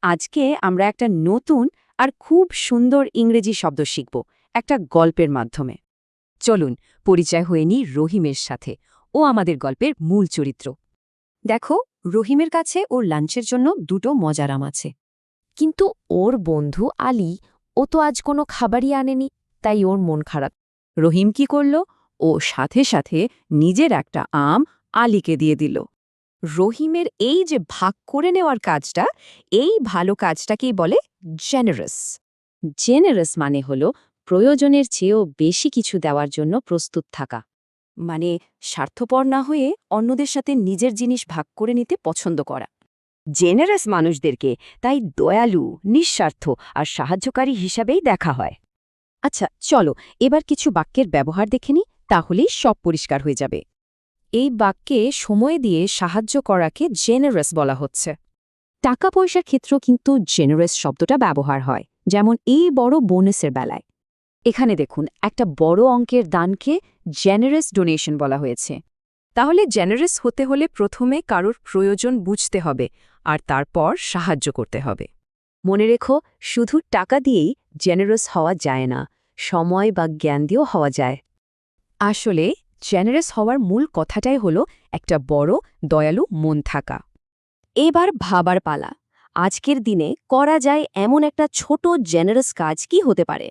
আজকে আমরা একটা নতুন আর খুব সুন্দর ইংরেজি শব্দ শিখব একটা গল্পের মাধ্যমে। চলুন পরিচয় হয়ে নিই রহিমের সাথে। ও আমাদের গল্পের মূল চরিত্র। দেখো, রহিমের কাছে ওর লাঞ্চের জন্য দুটো মজার আম আছে। কিন্তু ওর বন্ধু আলী, ও তো আজ কোনো খাবারই আনেনি, তাই ওর মন খারাপ। রহিম কি করল? ও সাথে সাথে নিজের একটা আম আলীকে দিয়ে দিল। রহিমের এই যে ভাগ করে নেওয়ার কাজটা, এই ভালো কাজটাকেই বলে জেনারাস। জেনারাস মানে হলো প্রয়োজনের চেয়েও বেশি কিছু দেওয়ার জন্য প্রস্তুত থাকা, মানে স্বার্থপর না হয়ে অন্যদের সাথে নিজের জিনিস ভাগ করে নিতে পছন্দ করা। জেনারাস মানুষদেরকে তাই দয়ালু, নিঃস্বার্থ আর সাহায্যকারী হিসাবেই দেখা হয়। আচ্ছা, চলো এবার কিছু বাক্যের ব্যবহার দেখে নিই, তাহলেই সব পরিষ্কার হয়ে যাবে। এই বাক্যে সময় দিয়ে সাহায্য করাকে জেনারাস বলা হচ্ছে। টাকা পয়সার ক্ষেত্রেও কিন্তু জেনারেস শব্দটা ব্যবহার হয়, যেমন এই বড় বোনাসের বেলায়। এখানে দেখুন, একটা বড় অঙ্কের দানকে জেনারেস ডোনেশন বলা হয়েছে। তাহলে জেনারাস হতে হলে প্রথমে কারোর প্রয়োজন বুঝতে হবে আর তারপর সাহায্য করতে হবে। মনে রেখো, শুধু টাকা দিয়েই জেনারেস হওয়া যায় না, সময় বা জ্ঞান দিয়েও হওয়া যায়। আসলে জেনারাস হওয়ার মূল কথাটাই হলো একটা বড় দয়ালু মন থাকা। এবার ভাবার পালা, আজকের দিনে করা যায় এমন একটা ছোট জেনারেস কাজ কি হতে পারে।